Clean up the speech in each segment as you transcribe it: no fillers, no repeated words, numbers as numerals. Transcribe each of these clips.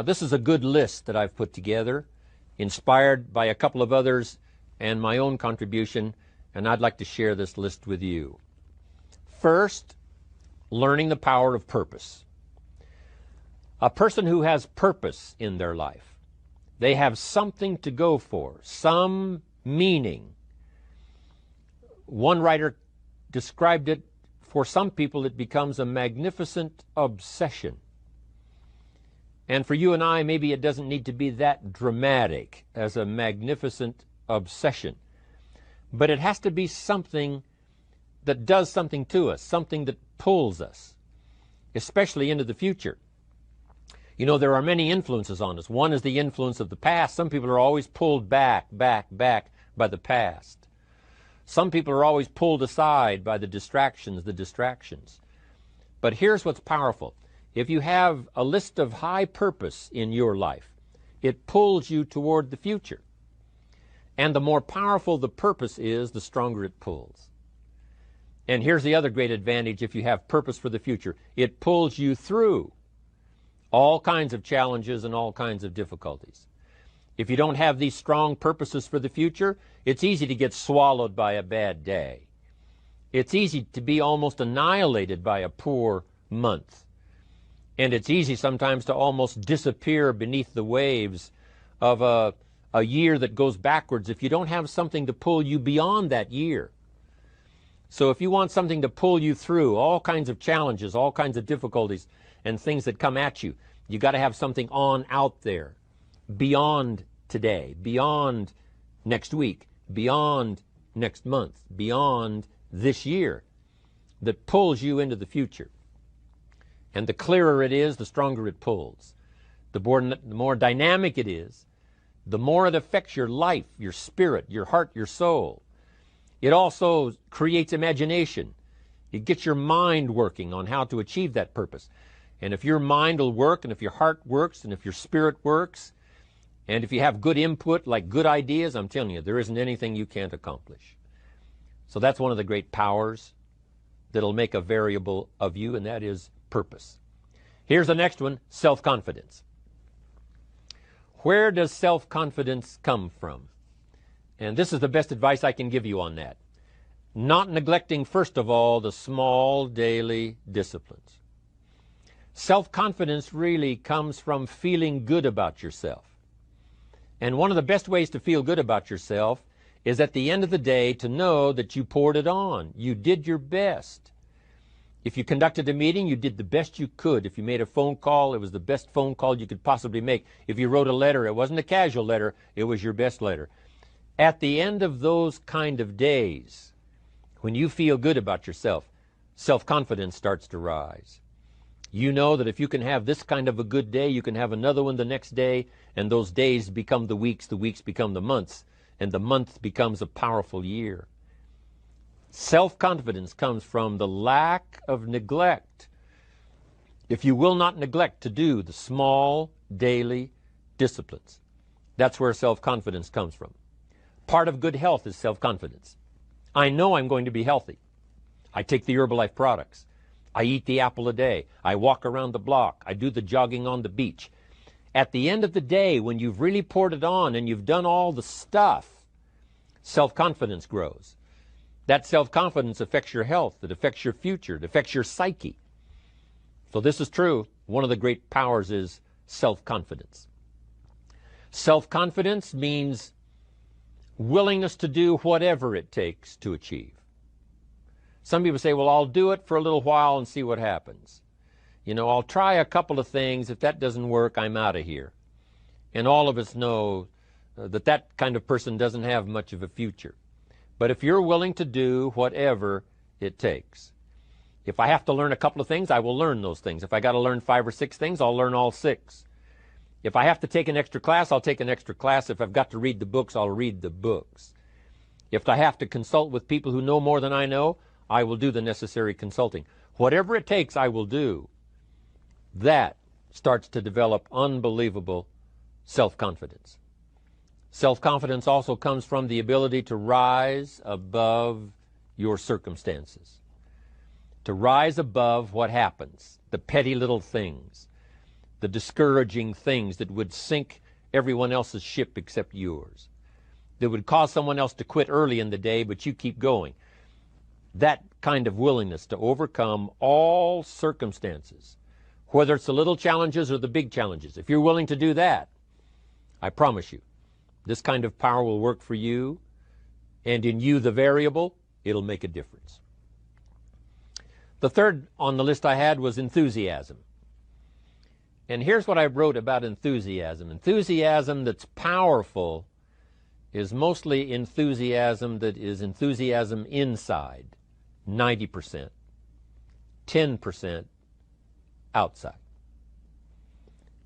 This is a good list that I've put together, inspired by a couple of others and my own contribution, and I'd like to share this list with you. First, learning the power of purpose. A person who has purpose in their life, they have something to go for, some meaning. One writer described it, for some people it becomes a magnificent obsession. And for you and I, maybe it doesn't need to be that dramatic as a magnificent obsession. But it has to be something that does something to us, something that pulls us, especially into the future. You know, there are many influences on us. One is the influence of the past. Some people are always pulled back by the past. Some people are always pulled aside by the distractions. But here's what's powerful. If you have a list of high purpose in your life, it pulls you toward the future. And the more powerful the purpose is, the stronger it pulls. And here's the other great advantage if you have purpose for the future. It pulls you through all kinds of challenges and all kinds of difficulties. If you don't have these strong purposes for the future, it's easy to get swallowed by a bad day. It's easy to be almost annihilated by a poor month. And it's easy sometimes to almost disappear beneath the waves of a year that goes backwards if you don't have something to pull you beyond that year. So if you want something to pull you through all kinds of challenges, all kinds of difficulties, and things that come at you, you got to have something on out there, beyond today, beyond next week, beyond next month, beyond this year, that pulls you into the future. And the clearer it is, the stronger it pulls. The more dynamic it is, the more it affects your life, your spirit, your heart, your soul. It also creates imagination. It gets your mind working on how to achieve that purpose. And if your mind will work, and if your heart works, and if your spirit works, and if you have good input, like good ideas, I'm telling you, there isn't anything you can't accomplish. So that's one of the great powers that'll make a variable of you, and that is purpose. Here's the next one, self-confidence. Where does self-confidence come from? And this is the best advice I can give you on that. Not neglecting, first of all, the small daily disciplines. Self-confidence really comes from feeling good about yourself. And one of the best ways to feel good about yourself is at the end of the day to know that you poured it on. You did your best. If you conducted a meeting, you did the best you could. If you made a phone call, it was the best phone call you could possibly make. If you wrote a letter, it wasn't a casual letter, it was your best letter. At the end of those kind of days, when you feel good about yourself, self-confidence starts to rise. You know that if you can have this kind of a good day, you can have another one the next day, and those days become the weeks become the months, and the month becomes a powerful year. Self-confidence comes from the lack of neglect. If you will not neglect to do the small daily disciplines, that's where self-confidence comes from. Part of good health is self-confidence. I know I'm going to be healthy. I take the Herbalife products. I eat the apple a day. I walk around the block. I do the jogging on the beach. At the end of the day, when you've really poured it on and you've done all the stuff, self-confidence grows. That self-confidence affects your health. It affects your future. It affects your psyche. So this is true. One of the great powers is self-confidence. Self-confidence means willingness to do whatever it takes to achieve. Some people say, well, I'll do it for a little while and see what happens. You know, I'll try a couple of things. If that doesn't work, I'm out of here. And all of us know that kind of person doesn't have much of a future. But if you're willing to do whatever it takes, if I have to learn a couple of things, I will learn those things. If I got to learn 5 or 6 things, I'll learn all 6. If I have to take an extra class, I'll take an extra class. If I've got to read the books, I'll read the books. If I have to consult with people who know more than I know, I will do the necessary consulting. Whatever it takes, I will do. That starts to develop unbelievable self-confidence. Self-confidence also comes from the ability to rise above your circumstances, to rise above what happens, the petty little things, the discouraging things that would sink everyone else's ship except yours, that would cause someone else to quit early in the day, but you keep going. That kind of willingness to overcome all circumstances, whether it's the little challenges or the big challenges. If you're willing to do that, I promise you, this kind of power will work for you, and in you, the variable, it'll make a difference. The third on the list I had was enthusiasm. And here's what I wrote about enthusiasm. Enthusiasm that's powerful is mostly enthusiasm that is enthusiasm inside, 90%, 10% outside.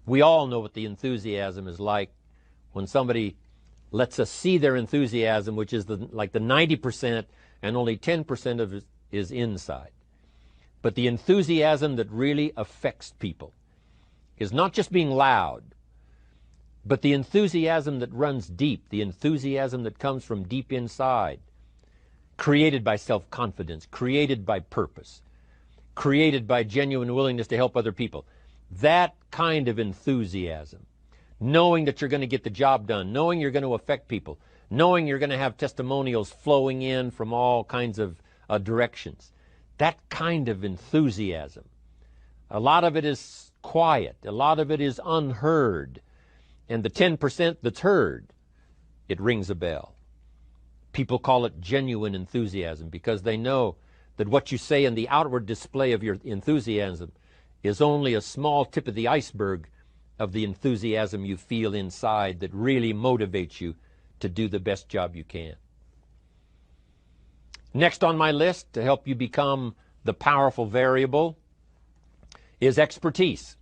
We all know what the enthusiasm is like when somebody lets us see their enthusiasm, which is like the 90%, and only 10% of it is inside. But the enthusiasm that really affects people is not just being loud, but the enthusiasm that runs deep, the enthusiasm that comes from deep inside, created by self-confidence, created by purpose, created by genuine willingness to help other people. That kind of enthusiasm, knowing that you're going to get the job done, knowing you're going to affect people, knowing you're going to have testimonials flowing in from all kinds of directions. That kind of enthusiasm. A lot of it is quiet. A lot of it is unheard. And the 10% that's heard, it rings a bell. People call it genuine enthusiasm because they know that what you say in the outward display of your enthusiasm is only a small tip of the iceberg of the enthusiasm you feel inside that really motivates you to do the best job you can. Next on my list, to help you become the powerful variable, is expertise.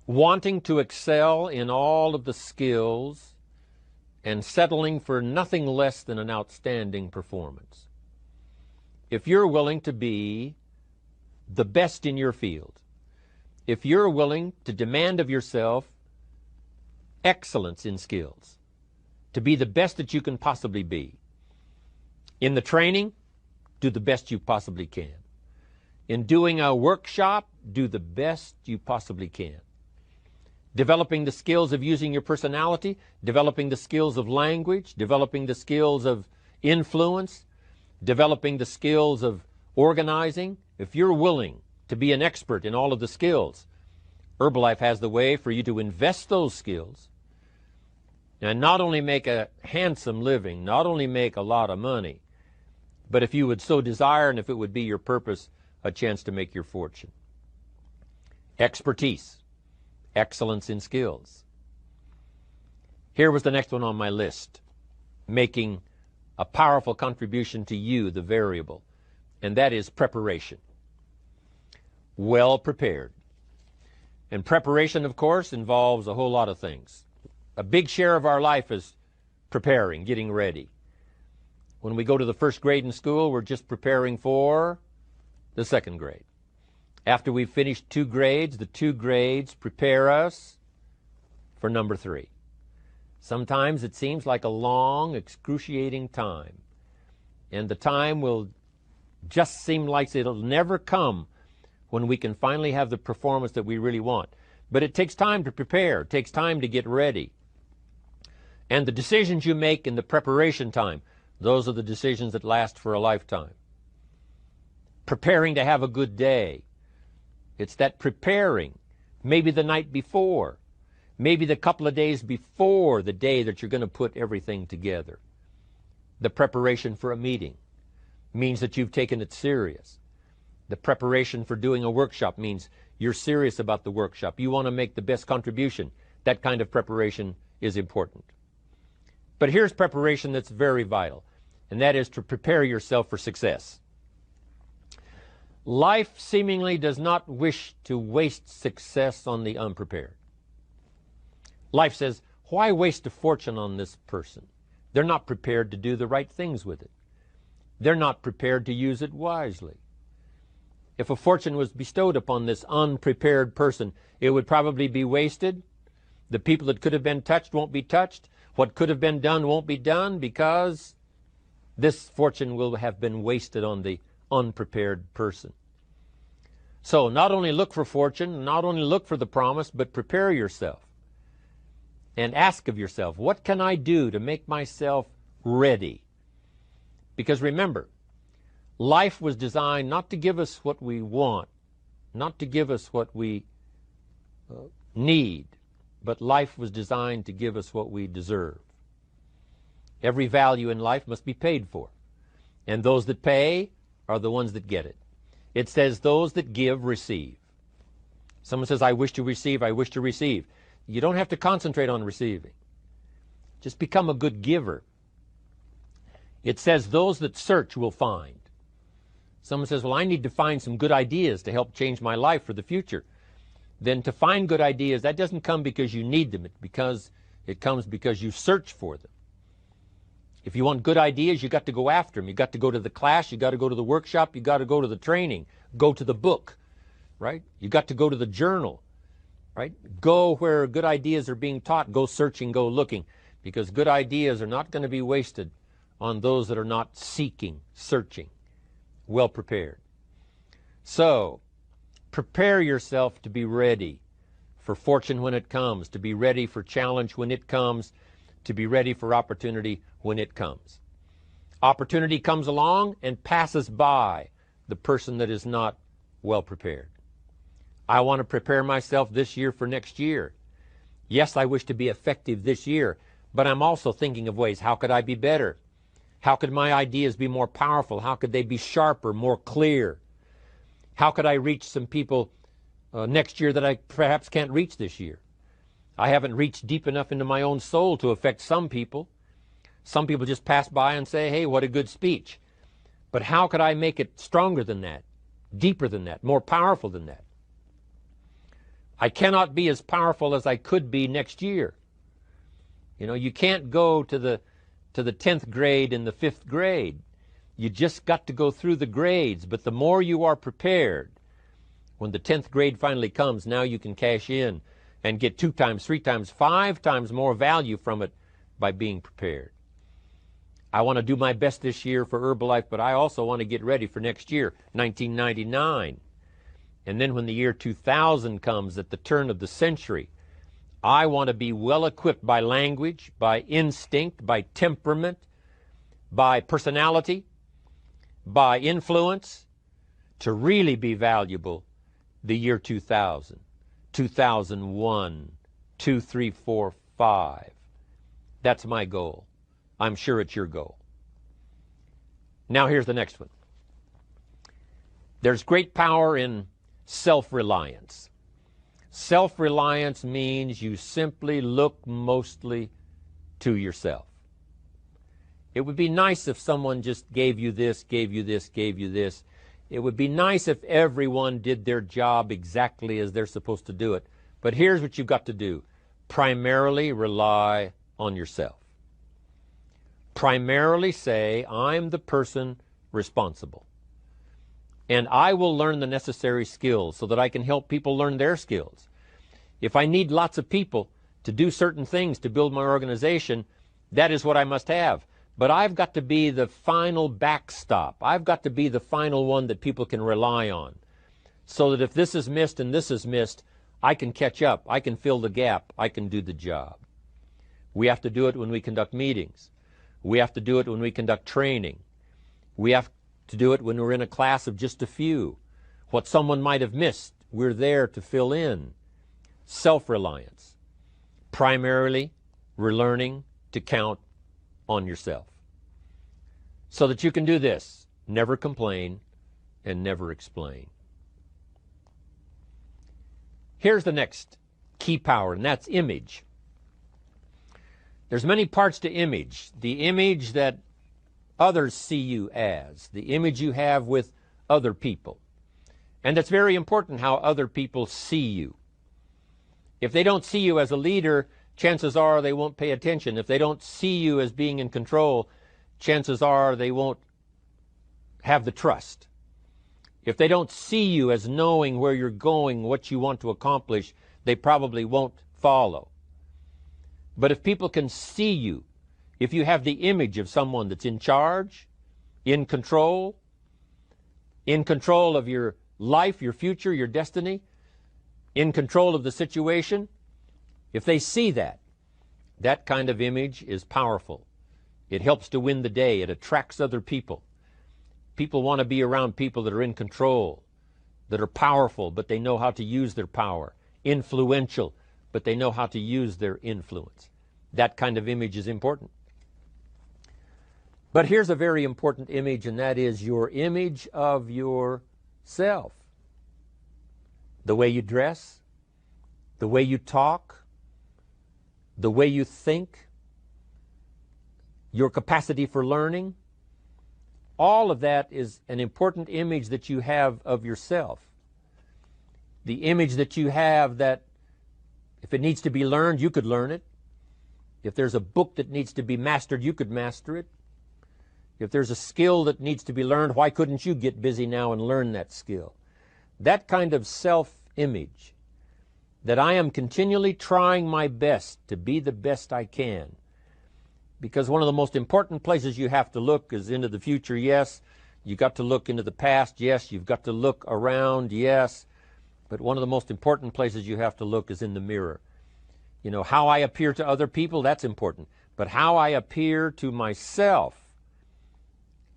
Wanting to excel in all of the skills and settling for nothing less than an outstanding performance. If you're willing to be the best in your field, if you're willing to demand of yourself excellence in skills, to be the best that you can possibly be, in the training, do the best you possibly can. In doing a workshop, do the best you possibly can. Developing the skills of using your personality, developing the skills of language, developing the skills of influence, developing the skills of organizing. If you're willing to be an expert in all of the skills, Herbalife has the way for you to invest those skills and not only make a handsome living, not only make a lot of money, but if you would so desire and if it would be your purpose, a chance to make your fortune. Expertise, excellence in skills. Here was the next one on my list, making a powerful contribution to you, the variable, and that is preparation. Well prepared. And preparation, of course, involves a whole lot of things. A big share of our life is preparing, getting ready. When we go to the first grade in school, we're just preparing for the second grade. After we've finished 2 grades, the 2 grades prepare us for number 3. Sometimes it seems like a long, excruciating time. And the time will just seem like it'll never come when we can finally have the performance that we really want. But it takes time to prepare. It takes time to get ready. And the decisions you make in the preparation time, those are the decisions that last for a lifetime. Preparing to have a good day. It's that preparing, maybe the night before, maybe the couple of days before the day that you're going to put everything together. The preparation for a meeting means that you've taken it serious. The preparation for doing a workshop means you're serious about the workshop. You want to make the best contribution. That kind of preparation is important. But here's preparation that's very vital, and that is to prepare yourself for success. Life seemingly does not wish to waste success on the unprepared. Life says, why waste a fortune on this person? They're not prepared to do the right things with it. They're not prepared to use it wisely. If a fortune was bestowed upon this unprepared person, it would probably be wasted. The people that could have been touched won't be touched. What could have been done won't be done because this fortune will have been wasted on the unprepared person. So not only look for fortune, not only look for the promise, but prepare yourself and ask of yourself, what can I do to make myself ready? Because remember, life was designed not to give us what we want, not to give us what we need, but life was designed to give us what we deserve. Every value in life must be paid for, and those that pay are the ones that get it. It says those that give receive. Someone says, I wish to receive, I wish to receive. You don't have to concentrate on receiving. Just become a good giver. It says those that search will find. Someone says, well, I need to find some good ideas to help change my life for the future. Then to find good ideas, that doesn't come because you need them. It comes because you search for them. If you want good ideas, you got to go after them. You got to go to the class, you got to go to the workshop, you got to go to the training, go to the book, right? You got to go to the journal, right? Go where good ideas are being taught, go searching, go looking, because good ideas are not going to be wasted on those that are not seeking, searching, well prepared. So, prepare yourself to be ready for fortune when it comes, to be ready for challenge when it comes, to be ready for opportunity when it comes. Opportunity comes along and passes by the person that is not well prepared. I want to prepare myself this year for next year. Yes, I wish to be effective this year, but I'm also thinking of ways, how could I be better? How could my ideas be more powerful? How could they be sharper, more clear? How could I reach some people next year that I perhaps can't reach this year? I haven't reached deep enough into my own soul to affect some people. Some people just pass by and say, hey, what a good speech. But how could I make it stronger than that, deeper than that, more powerful than that? I cannot be as powerful as I could be next year. You know, you can't go to the 10th grade in the 5th grade. You just got to go through the grades. But the more you are prepared, when the 10th grade finally comes, now you can cash in and get 2 times, 3 times, 5 times more value from it by being prepared. I want to do my best this year for Herbalife, but I also want to get ready for next year, 1999. And then when the year 2000 comes, at the turn of the century, I want to be well equipped by language, by instinct, by temperament, by personality, by influence, to really be valuable the year 2000, 2001, 2, 3, 4, 5. That's my goal. I'm sure it's your goal. Now here's the next one. There's great power in self-reliance. Self-reliance means you simply look mostly to yourself. It would be nice if someone just gave you this, gave you this, gave you this. It would be nice if everyone did their job exactly as they're supposed to do it. But here's what you've got to do. Primarily rely on yourself. Primarily say, I'm the person responsible. And I will learn the necessary skills so that I can help people learn their skills. If I need lots of people to do certain things to build my organization, that is what I must have. But I've got to be the final backstop. I've got to be the final one that people can rely on. So that if this is missed and this is missed, I can catch up. I can fill the gap. I can do the job. We have to do it when we conduct meetings. We have to do it when we conduct training. We have to do it when we're in a class of just a few. What someone might have missed, we're there to fill in. Self-reliance. Primarily, we're learning to count on yourself. So that you can do this. Never complain and never explain. Here's the next key power, and that's image. There's many parts to image. The image that others see you as, the image you have with other people. And it's very important how other people see you. If they don't see you as a leader, chances are they won't pay attention. If they don't see you as being in control, chances are they won't have the trust. If they don't see you as knowing where you're going, what you want to accomplish, they probably won't follow. But if people can see you, if you have the image of someone that's in charge, in control of your life, your future, your destiny, in control of the situation, if they see that, that kind of image is powerful. It helps to win the day. It attracts other people. People want to be around people that are in control, that are powerful, but they know how to use their power, influential, but they know how to use their influence. That kind of image is important. But here's a very important image, and that is your image of yourself. The way you dress, the way you talk, the way you think, your capacity for learning, all of that is an important image that you have of yourself. The image that you have that if it needs to be learned, you could learn it. If there's a book that needs to be mastered, you could master it. If there's a skill that needs to be learned, why couldn't you get busy now and learn that skill? That kind of self-image, that I am continually trying my best to be the best I can. Because one of the most important places you have to look is into the future, yes. You've got to look into the past, yes. You've got to look around, yes. But one of the most important places you have to look is in the mirror. You know, how I appear to other people, that's important. But how I appear to myself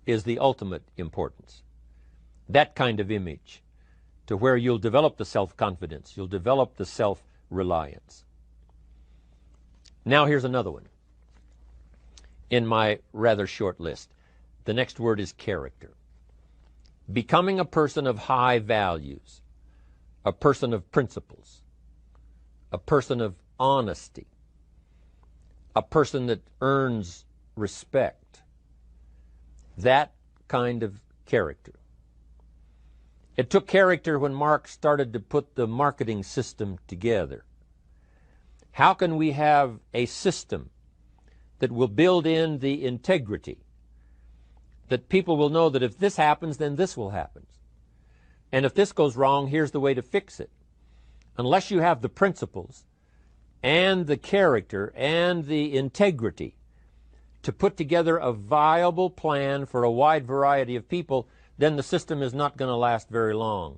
is the ultimate importance. That kind of image, to where you'll develop the self-confidence, you'll develop the self-reliance. Now here's another one in my rather short list. The next word is character. Becoming a person of high values, a person of principles, a person of honesty, a person that earns respect. That kind of character. It took character when Mark started to put the marketing system together. How can we have a system that will build in the integrity, that people will know that if this happens, then this will happen. And if this goes wrong, here's the way to fix it. Unless you have the principles and the character and the integrity to put together a viable plan for a wide variety of people, then the system is not going to last very long.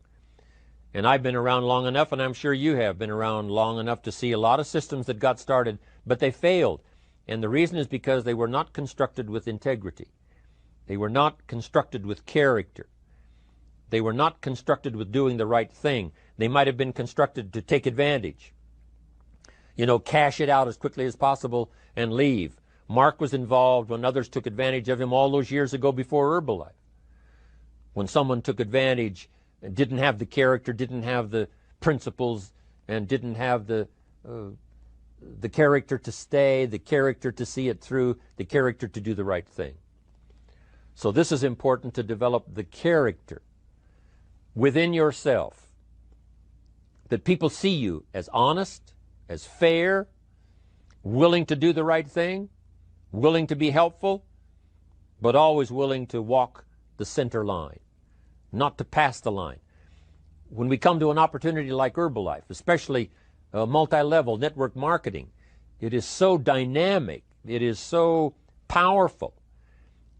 And I've been around long enough, and I'm sure you have been around long enough to see a lot of systems that got started, but they failed. And the reason is because they were not constructed with integrity. They were not constructed with character. They were not constructed with doing the right thing. They might have been constructed to take advantage. You know, cash it out as quickly as possible and leave. Mark was involved when others took advantage of him all those years ago before Herbalife. When someone took advantage and didn't have the character, didn't have the principles, and didn't have the character to stay, the character to see it through, the character to do the right thing. So this is important, to develop the character within yourself, that people see you as honest, as fair, willing to do the right thing, willing to be helpful, but always willing to walk the center line, not to pass the line. When we come to an opportunity like Herbalife, especially multi-level network marketing, it is so dynamic, it is so powerful,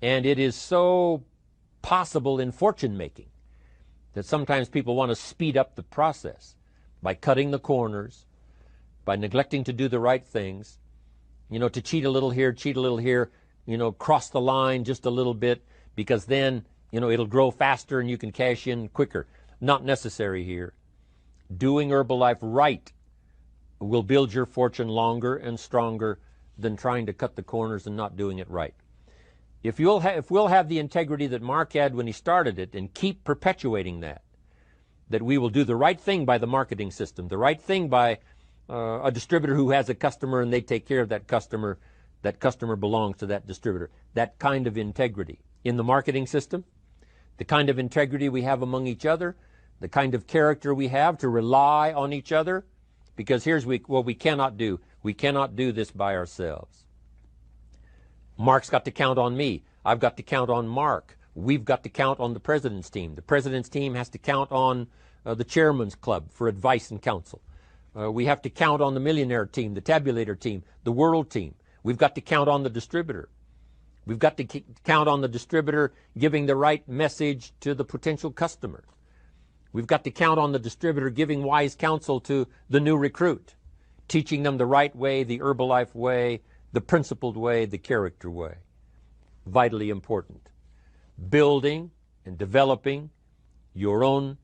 and it is so possible in fortune making that sometimes people want to speed up the process by cutting the corners, by neglecting to do the right things, you know, to cheat a little here, you know, cross the line just a little bit, because then, you know, it'll grow faster and you can cash in quicker. Not necessary here. Doing Herbalife right will build your fortune longer and stronger than trying to cut the corners and not doing it right. If we'll have the integrity that Mark had when he started it, and keep perpetuating that we will do the right thing by the marketing system, the right thing by a distributor who has a customer and they take care of that customer belongs to that distributor. That kind of integrity in the marketing system, the kind of integrity we have among each other, the kind of character we have to rely on each other, because here's what we cannot do. We cannot do this by ourselves. Mark's got to count on me. I've got to count on Mark. We've got to count on the president's team. The president's team has to count on the chairman's club for advice and counsel. We have to count on the millionaire team, the tabulator team, the world team. We've got to count on the distributor. We've got to count on the distributor giving the right message to the potential customer. We've got to count on the distributor giving wise counsel to the new recruit, teaching them the right way, the Herbalife way, the principled way, the character way. Vitally important. Building and developing your own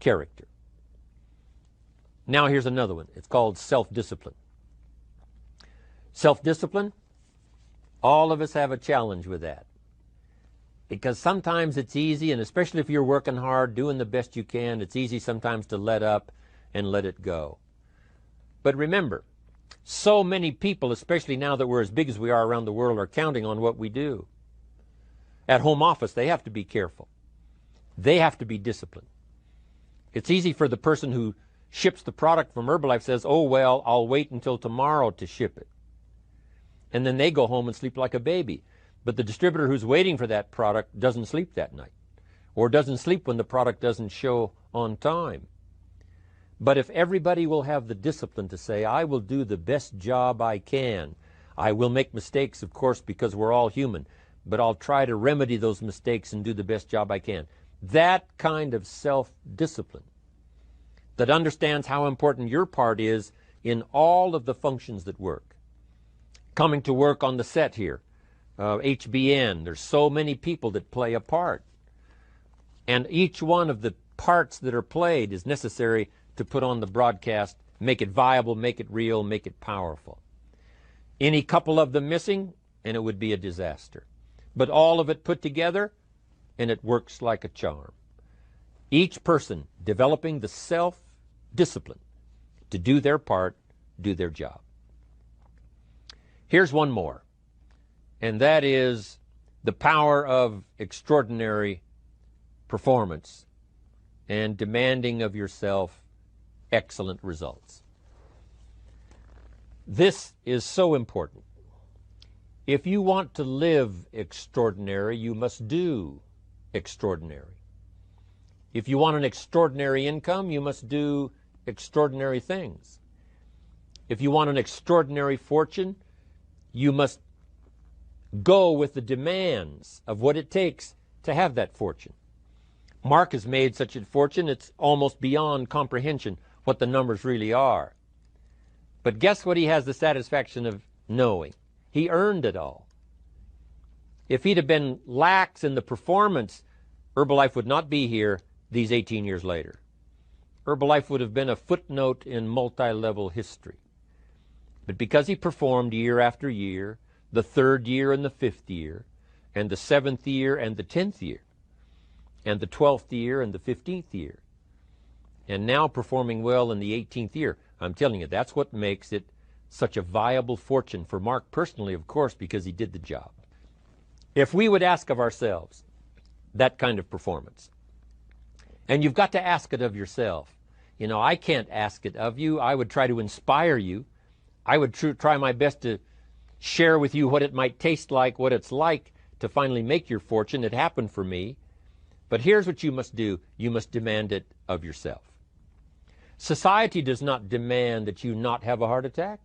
character. Now here's another one. It's called self-discipline. Self-discipline, all of us have a challenge with that. Because sometimes it's easy, and especially if you're working hard, doing the best you can, it's easy sometimes to let up and let it go. But remember, so many people, especially now that we're as big as we are around the world, are counting on what we do. At home office, they have to be careful. They have to be disciplined. It's easy for the person who ships the product from Herbalife says, oh, well, I'll wait until tomorrow to ship it. And then they go home and sleep like a baby. But the distributor who's waiting for that product doesn't sleep that night, or doesn't sleep when the product doesn't show on time. But if everybody will have the discipline to say, I will do the best job I can. I will make mistakes, of course, because we're all human, but I'll try to remedy those mistakes and do the best job I can. That kind of self-discipline that understands how important your part is in all of the functions that work. Coming to work on the set here, HBN, there's so many people that play a part. And each one of the parts that are played is necessary to put on the broadcast, make it viable, make it real, make it powerful. Any couple of them missing, and it would be a disaster. But all of it put together, and it works like a charm. Each person developing the self-discipline to do their part, do their job. Here's one more, and that is the power of extraordinary performance and demanding of yourself excellent results. This is so important. If you want to live extraordinary, you must do extraordinary. If you want an extraordinary income, you must do extraordinary things. If you want an extraordinary fortune, you must go with the demands of what it takes to have that fortune. Mark has made such a fortune, it's almost beyond comprehension what the numbers really are. But guess what he has the satisfaction of knowing? He earned it all. If he'd have been lax in the performance, Herbalife would not be here these 18 years later. Herbalife would have been a footnote in multi-level history. But because he performed year after year, the 3rd year and the 5th year, and the 7th year and the 10th year, and the 12th year and the 15th year, and now performing well in the 18th year, I'm telling you, that's what makes it such a viable fortune for Mark personally, of course, because he did the job. If we would ask of ourselves that kind of performance, and you've got to ask it of yourself. You know, I can't ask it of you. I would try to inspire you. I would try my best to share with you what it might taste like, what it's like to finally make your fortune. It happened for me. But here's what you must do. You must demand it of yourself. Society does not demand that you not have a heart attack.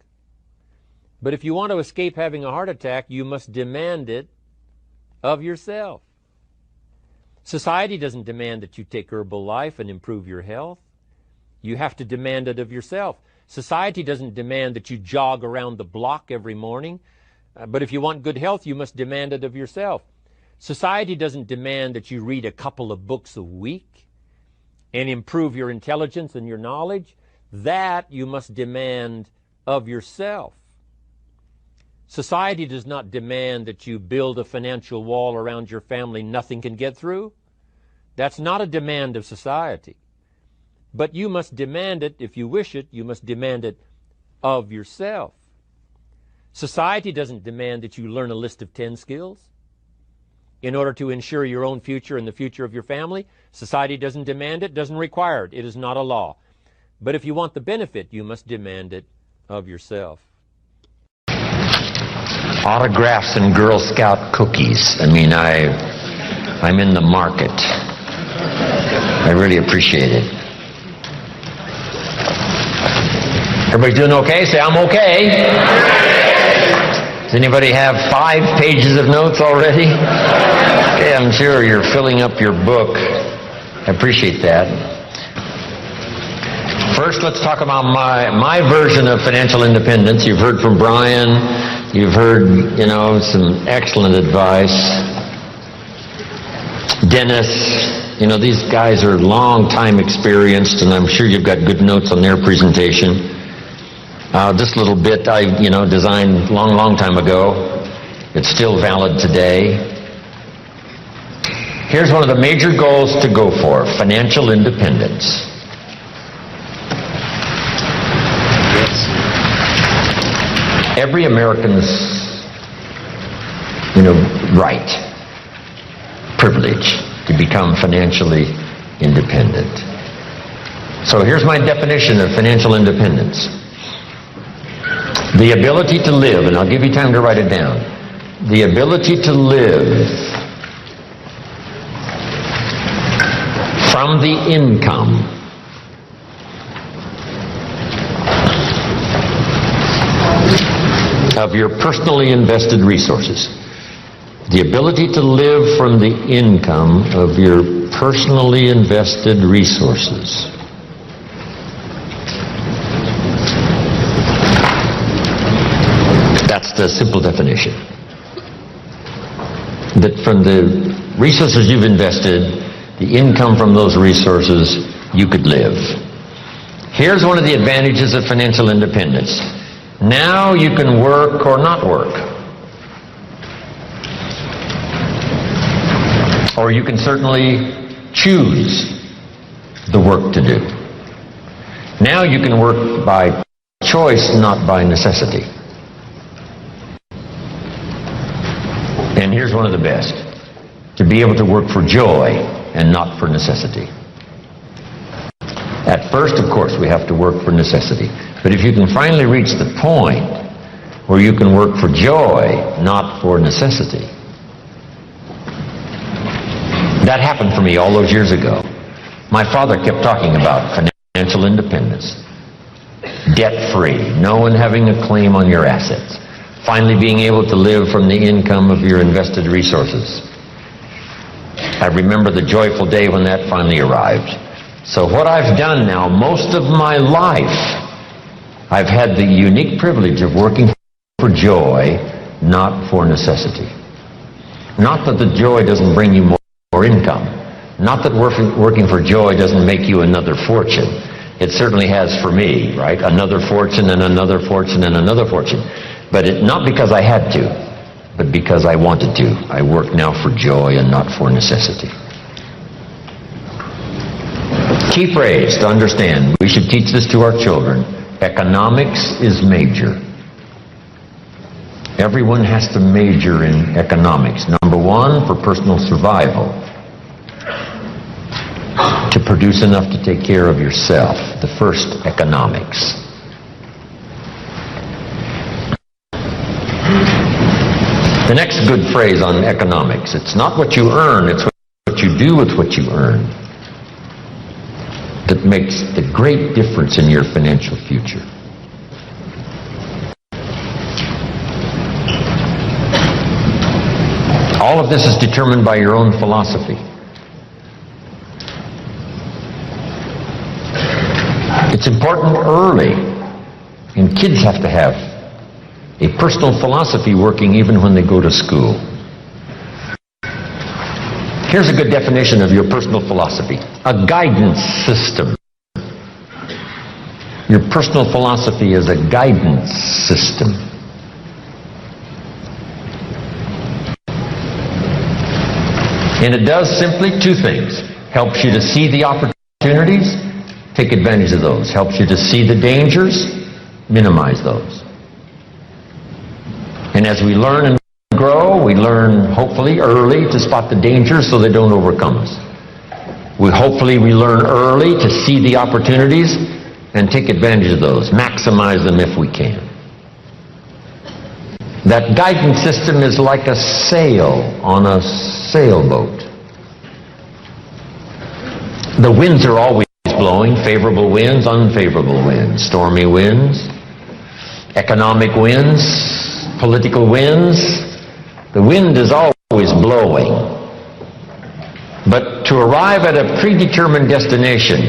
But if you want to escape having a heart attack, you must demand it of yourself. Society doesn't demand that you take Herbalife and improve your health. You have to demand it of yourself. Society doesn't demand that you jog around the block every morning. But if you want good health, you must demand it of yourself. Society doesn't demand that you read a couple of books a week and improve your intelligence and your knowledge. That you must demand of yourself. Society does not demand that you build a financial wall around your family nothing can get through. That's not a demand of society. But you must demand it, if you wish it, you must demand it of yourself. Society doesn't demand that you learn a list of 10 skills in order to ensure your own future and the future of your family. Society doesn't demand it, doesn't require it. It is not a law. But if you want the benefit, you must demand it of yourself. Autographs and Girl Scout cookies. I mean, I'm in the market. I really appreciate it. Everybody doing okay? Say, I'm okay. Does anybody have 5 pages of notes already? Okay, I'm sure you're filling up your book. I appreciate that. First, let's talk about my version of financial independence. You've heard from Brian. You've heard, some excellent advice. Dennis, these guys are long time experienced, and I'm sure you've got good notes on their presentation. This little bit I, designed long time ago. It's still valid today. Here's one of the major goals to go for: financial independence. Every American's, right, privilege to become financially independent. So here's my definition of financial independence. The ability to live, and I'll give you time to write it down, the ability to live from the income of your personally invested resources. The ability to live from the income of your personally invested resources. That's the simple definition. That from the resources you've invested, the income from those resources, you could live. Here's one of the advantages of financial independence. Now you can work or not work. Or you can certainly choose the work to do. Now you can work by choice, not by necessity. And here's one of the best: to be able to work for joy and not for necessity. At first, of course, we have to work for necessity. But if you can finally reach the point where you can work for joy, not for necessity. That happened for me all those years ago. My father kept talking about financial independence, debt-free, no one having a claim on your assets, finally being able to live from the income of your invested resources. I remember the joyful day when that finally arrived. So what I've done now, most of my life, I've had the unique privilege of working for joy, not for necessity. Not that the joy doesn't bring you more income. Not that working for joy doesn't make you another fortune. It certainly has for me, right? Another fortune and another fortune and another fortune. But not because I had to, but because I wanted to. I work now for joy and not for necessity. Key phrase to understand, we should teach this to our children: economics is major. Everyone has to major in economics. Number one, for personal survival. To produce enough to take care of yourself. The first, economics. The next good phrase on economics: it's not what you earn, it's what you do with what you earn that makes the great difference in your financial future. All of this is determined by your own philosophy. It's important early, and kids have to have a personal philosophy working even when they go to school. Here's a good definition of your personal philosophy: a guidance system. Your personal philosophy is a guidance system. And it does simply two things: helps you to see the opportunities, take advantage of those. Helps you to see the dangers, minimize those. And as we learn and grow, we learn hopefully early to spot the dangers so they don't overcome us. Hopefully we learn early to see the opportunities and take advantage of those, maximize them if we can. That guidance system is like a sail on a sailboat. The winds are always blowing: favorable winds, unfavorable winds, stormy winds, economic winds, political winds. The wind is always blowing. But to arrive at a predetermined destination,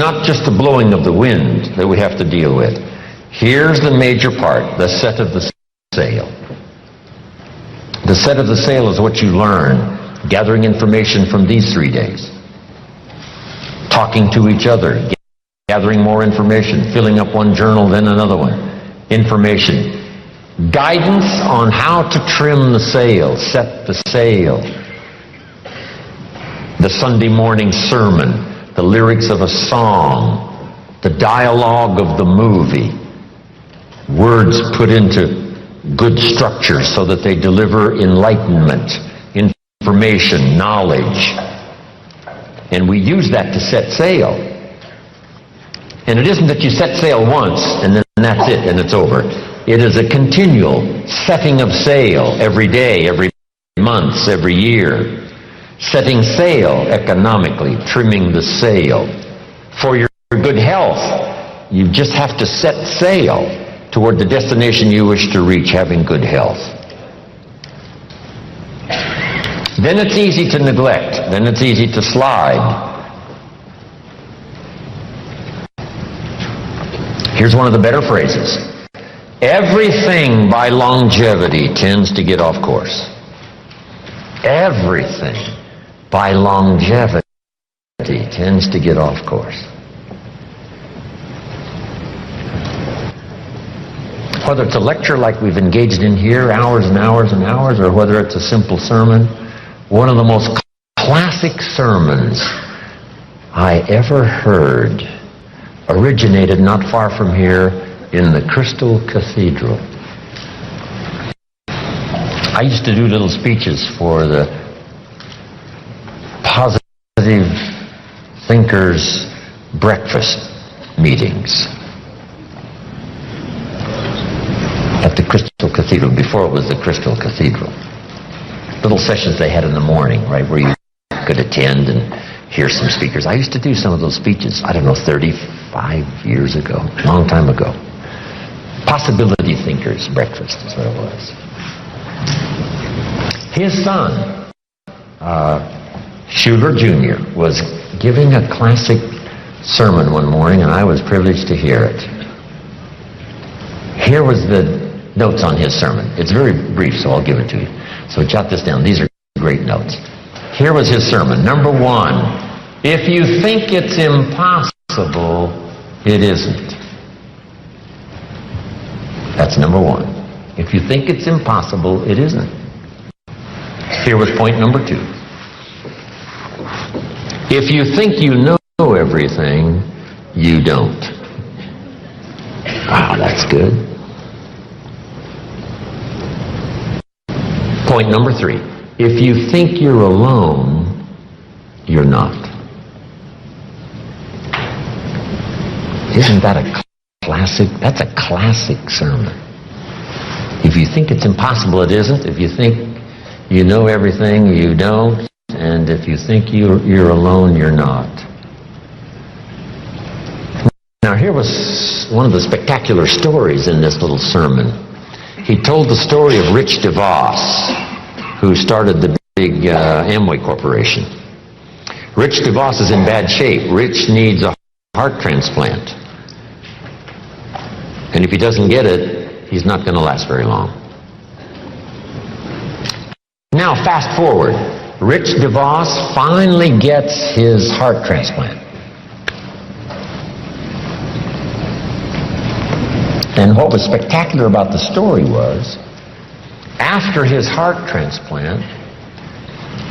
not just the blowing of the wind that we have to deal with. Here's the major part, the set of the sail. The set of the sail is what you learn, gathering information from these 3 days. Talking to each other, gathering more information, filling up one journal, then another one. Information. Guidance on how to trim the sail, set the sail. The Sunday morning sermon, the lyrics of a song, the dialogue of the movie. Words put into good structure so that they deliver enlightenment, information, knowledge. And we use that to set sail. And it isn't that you set sail once and then that's it and it's over. It is a continual setting of sail every day, every month, every year. Setting sail economically, trimming the sail. For your good health, you just have to set sail toward the destination you wish to reach, having good health. Then it's easy to neglect. Then it's easy to slide. Here's one of the better phrases. Everything by longevity tends to get off course. Everything by longevity tends to get off course. Whether it's a lecture like we've engaged in here, hours and hours and hours, or whether it's a simple sermon, one of the most classic sermons I ever heard originated not far from here in the Crystal Cathedral. I used to do little speeches for the Positive Thinkers breakfast meetings at the Crystal Cathedral, before it was the Crystal Cathedral. Little sessions they had in the morning, right, where you could attend and hear some speakers. I used to do some of those speeches, 35 years ago, a long time ago. Possibility Thinkers breakfast is what it was. His son, Schuler Jr., was giving a classic sermon one morning, and I was privileged to hear it. Here was the notes on his sermon. It's very brief, so I'll give it to you. So jot this down. These are great notes. Here was his sermon. Number 1, if you think it's impossible, it isn't. That's number 1. If you think it's impossible, it isn't. Here was point number 2. If you think you know everything, you don't. Wow, that's good. Point number 3. If you think you're alone, you're not. Isn't that a classic? That's a classic sermon. If you think it's impossible, it isn't. If you think you know everything, you don't. And if you think you're alone, you're not. Now, here was one of the spectacular stories in this little sermon. He told the story of Rich DeVos, who started the big Amway Corporation. Rich DeVos is in bad shape. Rich needs a heart transplant. And if he doesn't get it, he's not going to last very long. Now, fast forward. Rich DeVos finally gets his heart transplant. And what was spectacular about the story was, after his heart transplant,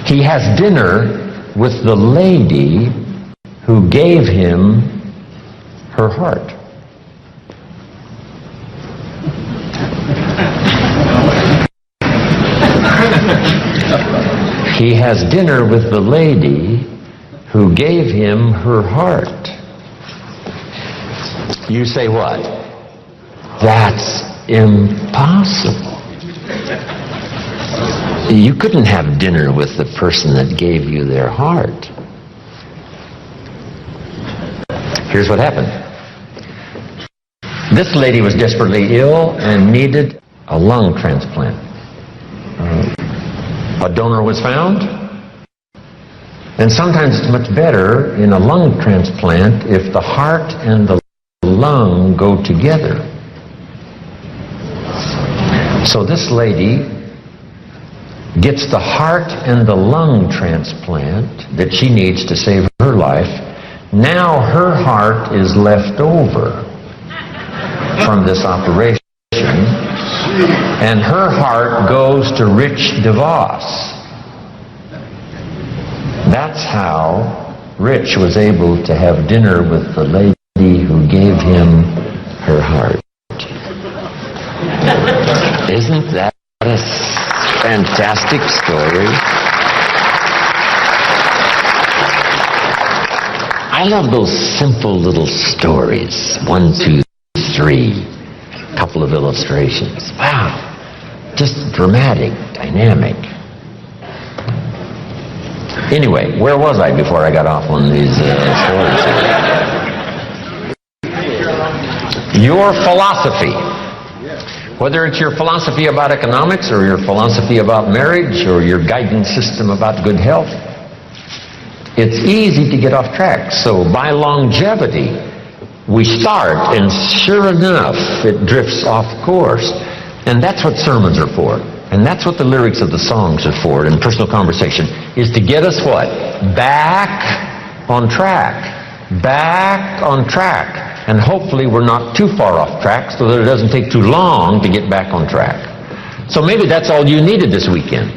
he has dinner with the lady who gave him her heart. He has dinner with the lady who gave him her heart. You say what? That's impossible. You couldn't have dinner with the person that gave you their heart. Here's what happened. This lady was desperately ill and needed a lung transplant. A donor was found. And sometimes it's much better in a lung transplant if the heart and the lung go together. So this lady gets the heart and the lung transplant that she needs to save her life. Now her heart is left over from this operation, and her heart goes to Rich DeVos. That's how Rich was able to have dinner with the lady who gave him her heart. Isn't that a fantastic story? I love those simple little stories. 1, 2, 3. A couple of illustrations. Wow. Just dramatic, dynamic. Anyway, where was I before I got off on these stories here? Your philosophy. Whether it's your philosophy about economics or your philosophy about marriage or your guidance system about good health, it's easy to get off track. So by longevity, we start, and sure enough, it drifts off course. And that's what sermons are for. And that's what the lyrics of the songs are for in personal conversation, is to get us what? Back on track. Back on track. And hopefully we're not too far off track so that it doesn't take too long to get back on track. So maybe that's all you needed this weekend.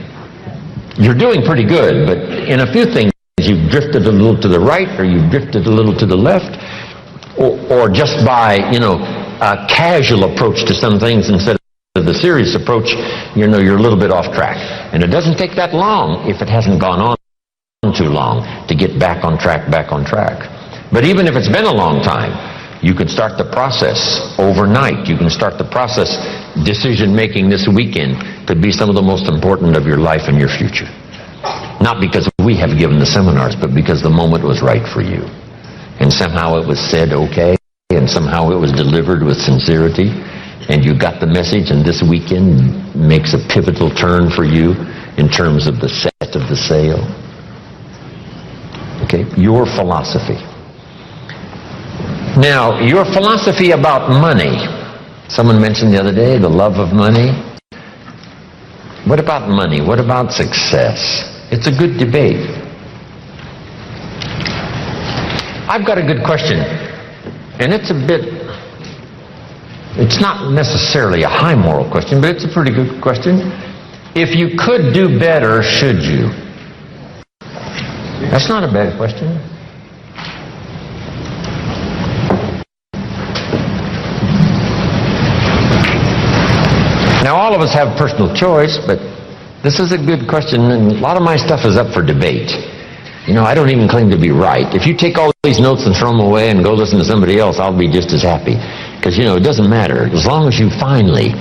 You're doing pretty good, but in a few things you've drifted a little to the right or you've drifted a little to the left, or just by, a casual approach to some things instead of the serious approach, you're a little bit off track. And it doesn't take that long, if it hasn't gone on too long, to get back on track. But even if it's been a long time, you can start the process overnight. You can start the process. Decision making this weekend could be some of the most important of your life and your future. Not because we have given the seminars, but because the moment was right for you. And somehow it was said okay, and somehow it was delivered with sincerity. And you got the message, and this weekend makes a pivotal turn for you in terms of the set of the sail. Okay, your philosophy. Now, your philosophy about money. Someone mentioned the other day the love of money. What about money? What about success? It's a good debate. I've got a good question, and it's not necessarily a high moral question, but it's a pretty good question. If you could do better, should you? That's not a bad question. Now, all of us have personal choice, but this is a good question, and a lot of my stuff is up for debate. I don't even claim to be right. If you take all these notes and throw them away and go listen to somebody else, I'll be just as happy. Because, it doesn't matter. As long as you finally,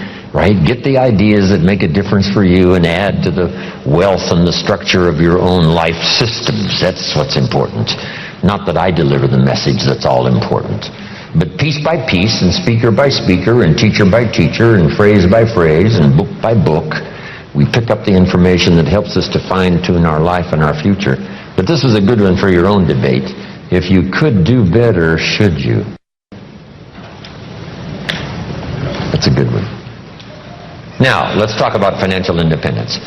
get the ideas that make a difference for you and add to the wealth and the structure of your own life systems. That's what's important. Not that I deliver the message, that's all important. But piece by piece and speaker by speaker and teacher by teacher and phrase by phrase and book by book, we pick up the information that helps us to fine-tune our life and our future. But this is a good one for your own debate. If you could do better, should you? That's a good one. Now, let's talk about financial independence.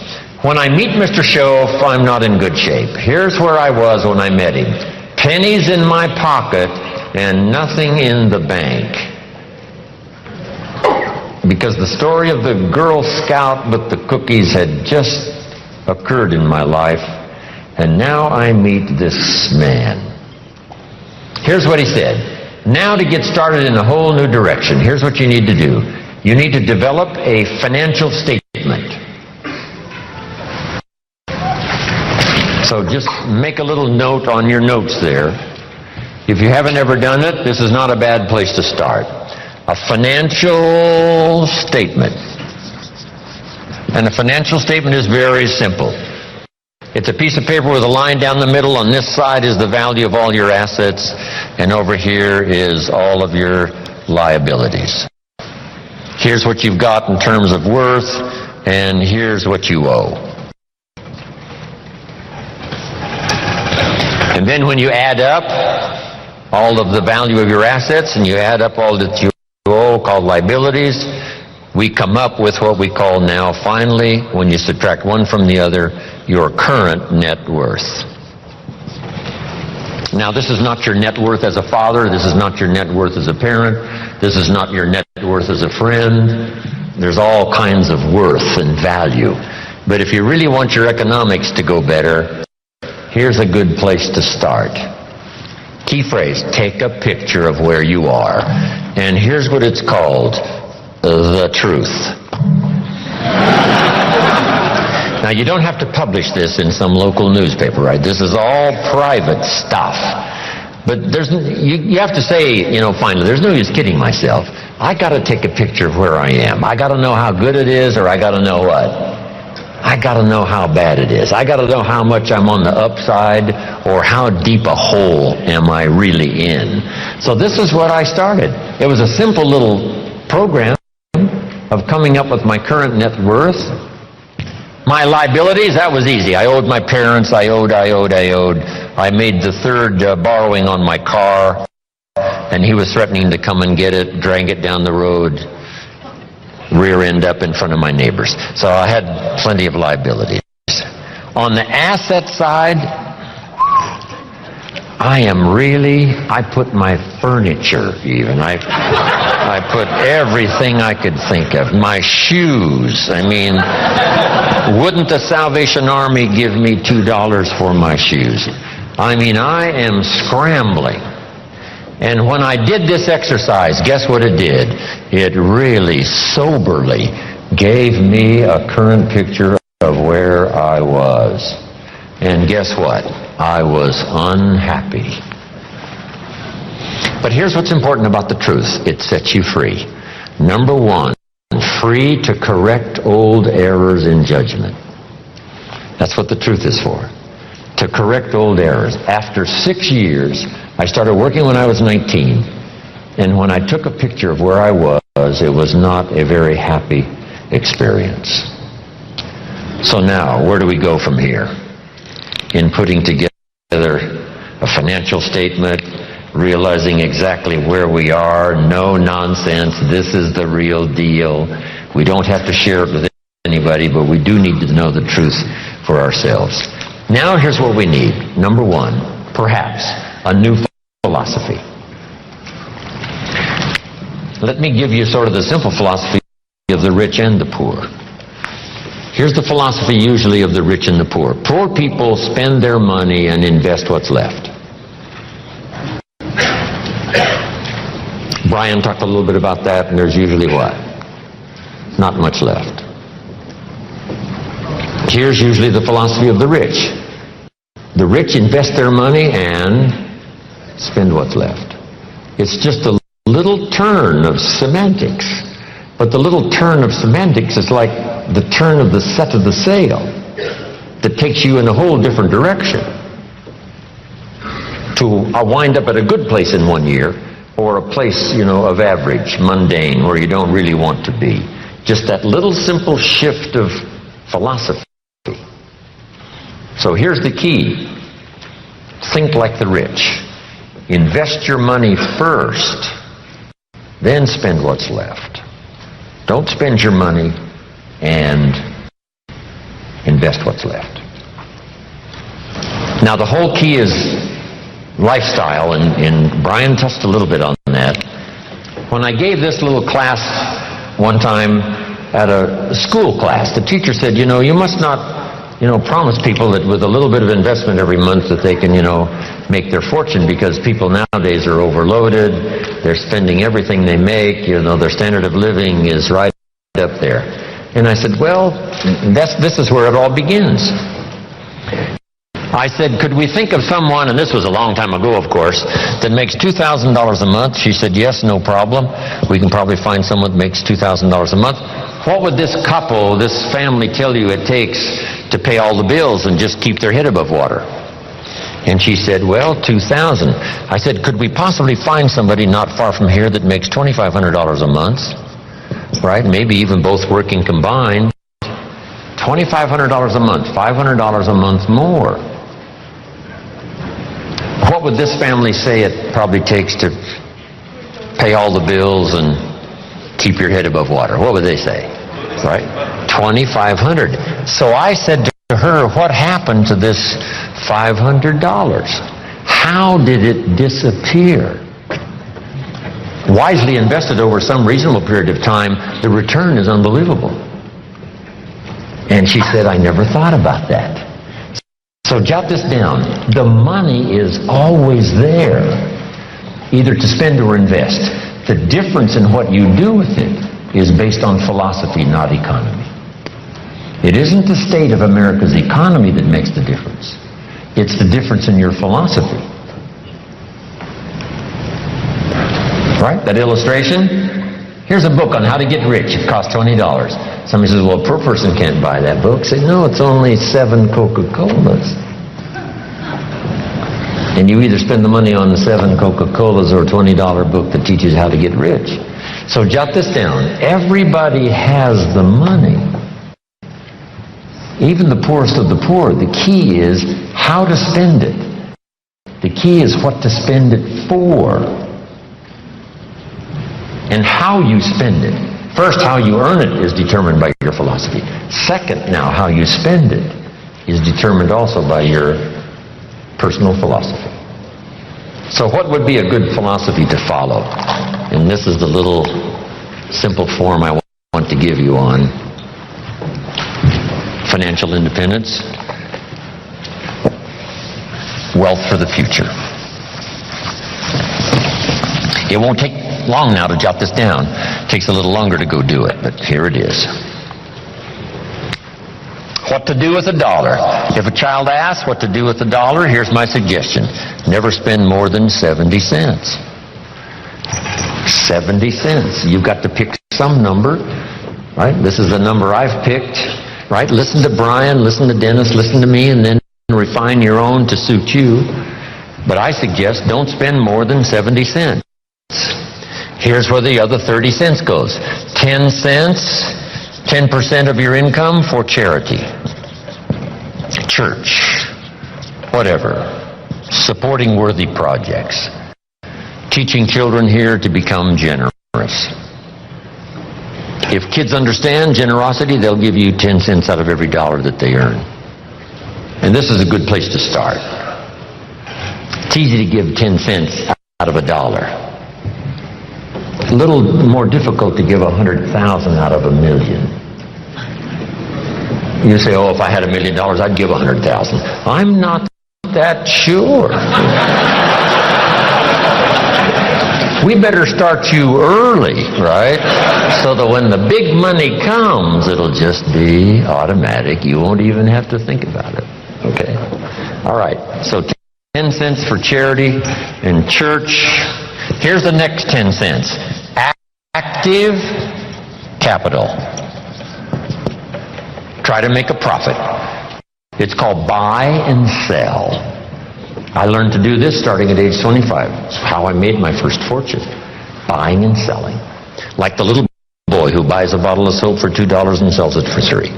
When I meet Mr. Schoaf, I'm not in good shape. Here's where I was when I met him. Pennies in my pocket and nothing in the bank. Because the story of the Girl Scout with the cookies had just occurred in my life, and now I meet this man. Here's what he said. Now to get started in a whole new direction, here's what you need to do. You need to develop a financial statement. So just make a little note on your notes there. If you haven't ever done it, this is not a bad place to start. A financial statement. And a financial statement is very simple. It's a piece of paper with a line down the middle. On this side is the value of all your assets, and over here is all of your liabilities. Here's what you've got in terms of worth, and here's what you owe. And then when you add up all of the value of your assets and you add up all that you owe, called liabilities, we come up with what we call now, finally, when you subtract one from the other, your current net worth. Now, this is not your net worth as a father. This is not your net worth as a parent. This is not your net worth as a friend. There's all kinds of worth and value. But if you really want your economics to go better, here's a good place to start. Key phrase, take a picture of where you are. And here's what it's called, the truth. Now, you don't have to publish this in some local newspaper, right? This is all private stuff. But you have to say, finally, there's no use kidding myself. I got to take a picture of where I am. I got to know how good it is, or I got to know what? I got to know how bad it is. I got to know how much I'm on the upside, or how deep a hole am I really in. So this is what I started. It was a simple little program of coming up with my current net worth. My liabilities, that was easy. I owed my parents, I owed. I made the third borrowing on my car, and he was threatening to come and get it, drag it down the road, rear end up in front of my neighbors. So I had plenty of liabilities. On the asset side, I put my furniture even. I put everything I could think of. My shoes. I mean, wouldn't the Salvation Army give me $2 for my shoes? I mean, I am scrambling. And when I did this exercise, guess what it did? It really soberly gave me a current picture of where I was. And guess what? I was unhappy. But here's what's important about the truth. It sets you free. Number one, free to correct old errors in judgment. That's what the truth is for. To correct old errors. After 6 years, I started working when I was 19. And when I took a picture of where I was, it was not a very happy experience. So now, where do we go from here? In putting together a financial statement, realizing exactly where we are, no nonsense, this is the real deal. We don't have to share it with anybody, but we do need to know the truth for ourselves. Now here's what we need. Number one, perhaps a new philosophy. Let me give you sort of the simple philosophy of the rich and the poor. Here's the philosophy usually of the rich and the poor. Poor people spend their money and invest what's left. Brian talked a little bit about that, and there's usually what? Not much left. Here's usually the philosophy of the rich. The rich invest their money and spend what's left. It's just a little turn of semantics. But the little turn of semantics is like the turn of the set of the sail that takes you in a whole different direction. To wind up at a good place in 1 year, or a place, of average, mundane, where you don't really want to be. Just that little simple shift of philosophy. So here's the key. Think like the rich. Invest your money first, then spend what's left. Don't spend your money and invest what's left. Now the whole key is lifestyle, and Brian touched a little bit on that. When I gave this little class one time at a school class, the teacher said, you must not, promise people that with a little bit of investment every month that they can, make their fortune, because people nowadays are overloaded. They're spending everything they make. Their standard of living is right up there. And I said, well, this is where it all begins. I said, could we think of someone, and this was a long time ago, of course, that makes $2,000 a month? She said, yes, no problem. We can probably find someone that makes $2,000 a month. What would this couple, this family tell you it takes to pay all the bills and just keep their head above water? And she said, well, $2,000. I said, could we possibly find somebody not far from here that makes $2,500 a month? Right? Maybe even both working combined. $2,500 a month, $500 a month more. what would this family say it probably takes to pay all the bills and keep your head above water? What would they say? Right? $2,500. So I said to her, what happened to this $500? How did it disappear? Wisely invested over some reasonable period of time, the return is unbelievable. And she said, I never thought about that. So jot this down. The money is always there, either to spend or invest. The difference in what you do with it is based on philosophy, not economy. It isn't the state of America's economy that makes the difference. It's the difference in your philosophy. Right? That illustration? Here's a book on how to get rich. It costs $20. Somebody says, well, a poor person can't buy that book. Say, no, it's only 7 Coca-Colas. And you either spend the money on 7 Coca-Colas or a $20 book that teaches how to get rich. So jot this down. Everybody has the money. Even the poorest of the poor. The key is how to spend it. The key is what to spend it for. And how you spend it. First, how you earn it is determined by your philosophy. Second, now, how you spend it is determined also by your personal philosophy. So what would be a good philosophy to follow? And this is the little simple form I want to give you on financial independence, wealth for the future. It won't take long now to jot this down. It takes a little longer to go do it, but here it is. What to do with $1? If a child asks what to do with $1, here's my suggestion. Never spend more than 70 cents. 70 cents. You've got to pick some number, right? This is the number I've picked, right? Listen to Brian, listen to Dennis, listen to me, and then refine your own to suit you. But I suggest don't spend more than 70 cents. Here's where the other 30 cents goes. 10 cents, 10% of your income for charity, church, whatever, supporting worthy projects, teaching children here to become generous. If kids understand generosity, they'll give you 10 cents out of every dollar that they earn. And this is a good place to start. It's easy to give 10 cents out of $1. A little more difficult to give 100,000 out of $1 million. You say, oh, if I had $1 million, I'd give 100,000. I'm not that sure. We better start you early, right? So that when the big money comes, it'll just be automatic. You won't even have to think about it. Okay? All right. So 10 cents for charity and church. Here's the next 10 cents. Active capital. Try to make a profit. It's called buy and sell. I learned to do this starting at age 25. It's how I made my first fortune. Buying and selling. Like the little boy who buys a bottle of soap for $2 and sells it for $3.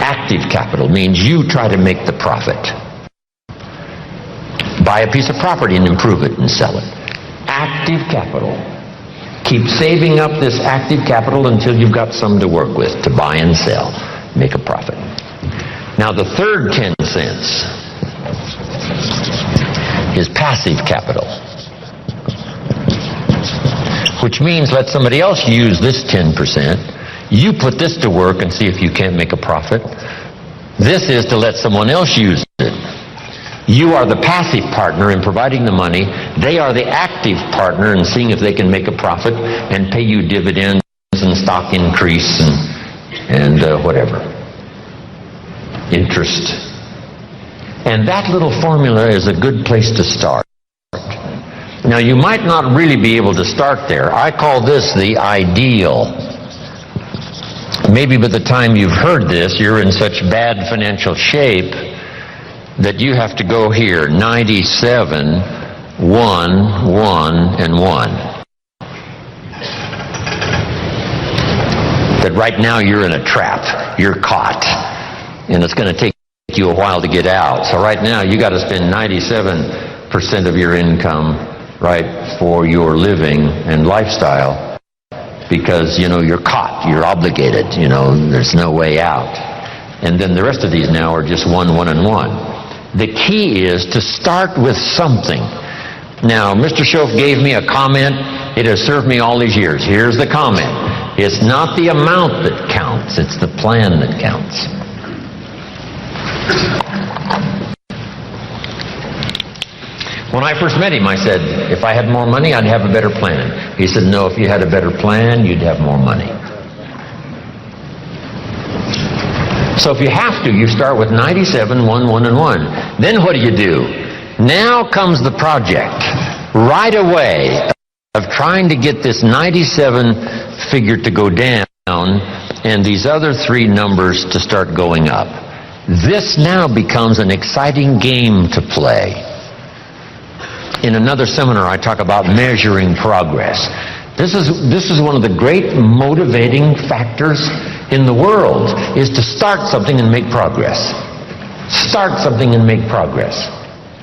Active capital means you try to make the profit. Buy a piece of property and improve it and sell it. Active capital. Keep saving up this active capital until you've got some to work with to buy and sell. Make a profit. Now the third 10 cents is passive capital, which means let somebody else use this 10%. You put this to work and see if you can't make a profit. This is to let someone else use it. You are the passive partner in providing the money. They are the active partner in seeing if they can make a profit and pay you dividends and stock increase and whatever. Interest. And that little formula is a good place to start. Now, you might not really be able to start there. I call this the ideal. Maybe by the time you've heard this, you're in such bad financial shape that you have to go here, 97, 1, 1, and 1. That right now you're in a trap. You're caught. And it's going to take take you a while to get out. So right now, you got to spend 97% of your income, right, for your living and lifestyle, because, you know, you're caught, you're obligated, you know, there's no way out. And then the rest of these now are just one, and one. The key is to start with something. Now, Mr. Schoaf gave me a comment. It has served me all these years. Here's the comment. It's not the amount that counts, it's the plan that counts. When I first met him, I said, if I had more money, I'd have a better plan. He said, no, if you had a better plan, you'd have more money. So if you have to, you start with 97, 1, and 1. Then what do? Now comes the project, right away, of trying to get this 97 figure to go down and these other three numbers to start going up. This now becomes an exciting game to play. In another seminar, I talk about measuring progress. This is one of the great motivating factors in the world, is to start something and make progress. Start something and make progress.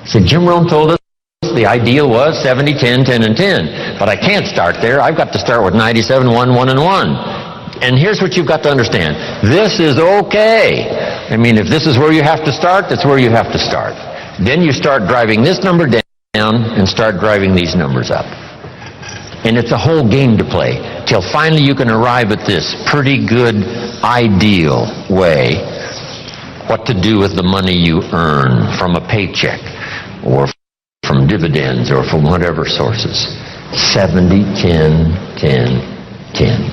So Jim Rohn told us the ideal was 70, 10, 10, and 10. But I can't start there. I've got to start with 97, 1, and 1. And here's what you've got to understand. This is okay. I mean, if this is where you have to start, that's where you have to start. Then you start driving this number down and start driving these numbers up. And it's a whole game to play till finally you can arrive at this pretty good ideal way what to do with the money you earn from a paycheck or from dividends or from whatever sources. 70, 10, 10, 10.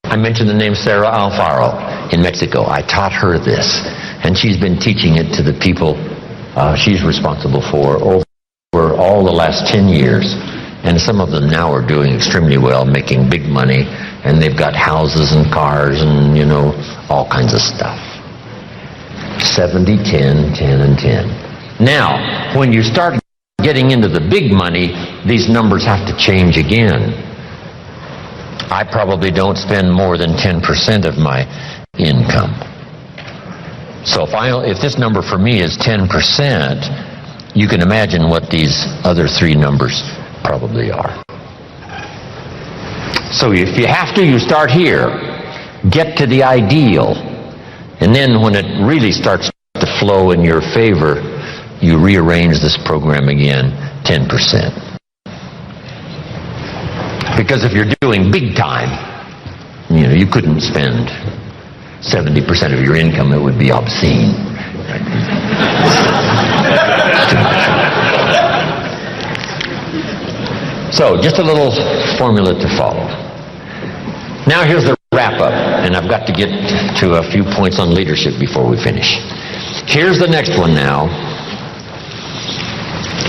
I mentioned the name Sarah Alfaro in Mexico. I taught her this, and she's been teaching it to the people she's responsible for over all the last 10 years. And some of them now are doing extremely well, making big money, and they've got houses and cars and, you know, all kinds of stuff. 70, 10, 10, and 10. Now, when you start getting into the big money, these numbers have to change again. I probably don't spend more than 10% of my income. So if this number for me is 10%, you can imagine what these other three numbers probably are. So if you have to, you start here. Get to the ideal. And then when it really starts to flow in your favor, you rearrange this program again 10%. Because if you're doing big time, you know, you couldn't spend 70% of your income. It would be obscene. So, just a little formula to follow. Now here's the wrap-up, and I've got to get to a few points on leadership before we finish. Here's the next one now.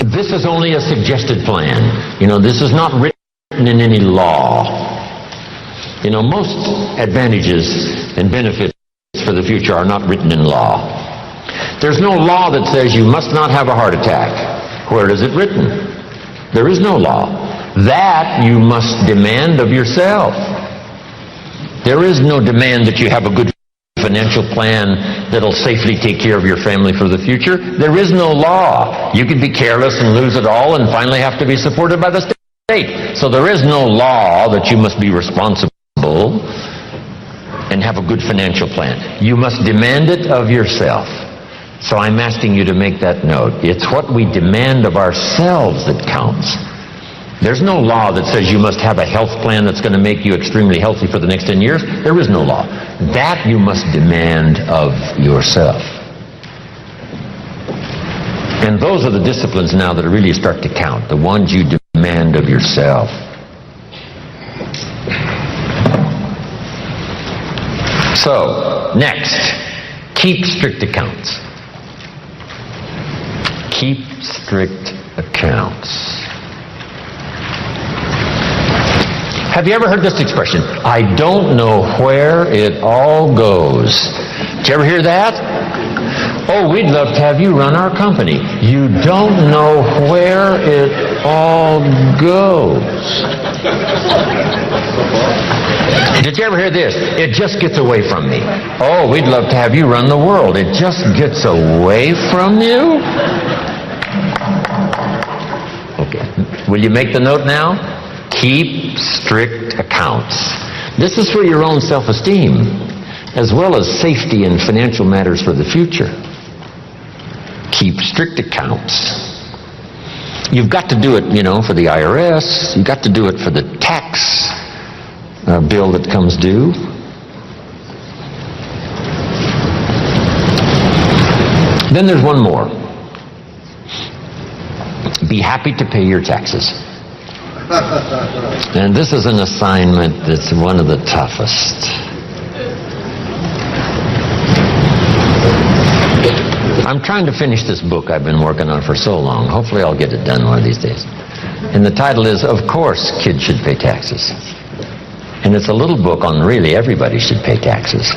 This is only a suggested plan. You know, this is not written in any law. You know, most advantages and benefits for the future are not written in law. There's no law that says you must not have a heart attack. Where is it written? There is no law. That you must demand of yourself. There is no demand that you have a good financial plan that'll safely take care of your family for the future. There is no law. You could be careless and lose it all and finally have to be supported by the state. So there is no law that you must be responsible and have a good financial plan. You must demand it of yourself. So I'm asking you to make that note. It's what we demand of ourselves that counts. There's no law that says you must have a health plan that's going to make you extremely healthy for the next 10 years. There is no law. That you must demand of yourself. And those are the disciplines now that really start to count, the ones you demand of yourself. So, next, keep strict accounts. Keep strict accounts. Have you ever heard this expression? I don't know where it all goes. Did you ever hear that? Oh, we'd love to have you run our company. You don't know where it all goes. Did you ever hear this? It just gets away from me. Oh, we'd love to have you run the world. It just gets away from you? Okay. Will you make the note now? Keep strict accounts. This is for your own self-esteem, as well as safety and financial matters for the future. Keep strict accounts. You've got to do it, for the IRS. You've got to do it for the tax bill that comes due. Then there's one more. Be happy to pay your taxes. And this is an assignment that's one of the toughest. I'm trying to finish this book I've been working on for so long. Hopefully I'll get it done one of these days. And the title is, Of Course Kids Should Pay Taxes. And it's a little book on really everybody should pay taxes.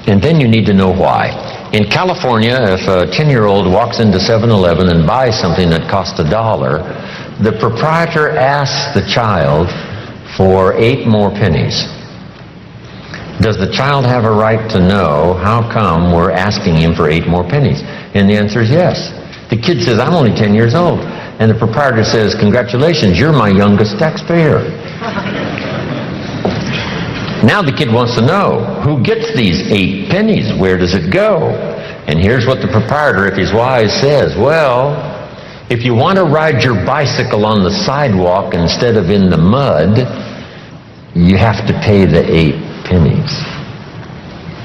And then you need to know why. In California, if a 10-year-old walks into 7-Eleven and buys something that costs $1, the proprietor asks the child for 8 more pennies. Does the child have a right to know how come we're asking him for 8 more pennies? And the answer is yes. The kid says, I'm only 10 years old. And the proprietor says, congratulations, you're my youngest taxpayer. Now the kid wants to know, who gets these 8 pennies? Where does it go? And here's what the proprietor, if he's wise, says. Well, if you want to ride your bicycle on the sidewalk instead of in the mud, you have to pay the 8 pennies.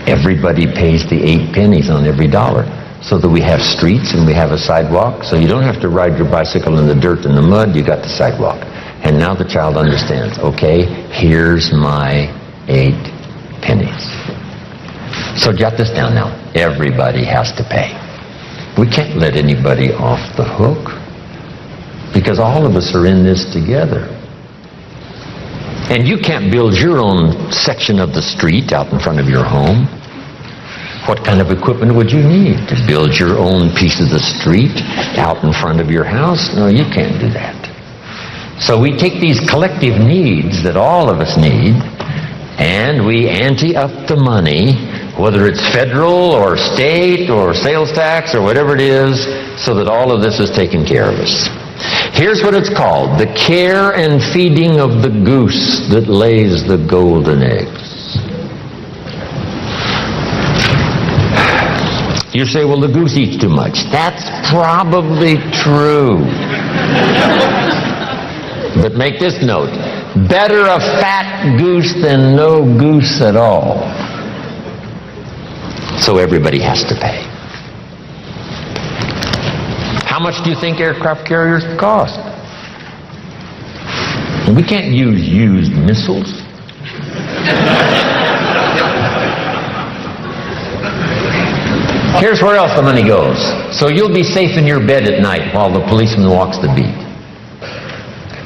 Everybody pays the 8 pennies on every dollar, so that we have streets and we have a sidewalk. So you don't have to ride your bicycle in the dirt and the mud, you got the sidewalk. And now the child understands, okay, here's my 8 pennies. So jot this down now. Everybody has to pay. We can't let anybody off the hook, because all of us are in this together. And you can't build your own section of the street out in front of your home. What kind of equipment would you need to build your own piece of the street out in front of your house? No, you can't do that. So we take these collective needs that all of us need, and we ante up the money, whether it's federal or state or sales tax or whatever it is, so that all of this is taken care of us. Here's what it's called: the care and feeding of the goose that lays the golden eggs. You say, well, the goose eats too much. That's probably true. But make this note: better a fat goose than no goose at all. So everybody has to pay. How much do you think aircraft carriers cost? We can't use used missiles. Here's where else the money goes. So you'll be safe in your bed at night while the policeman walks the beat.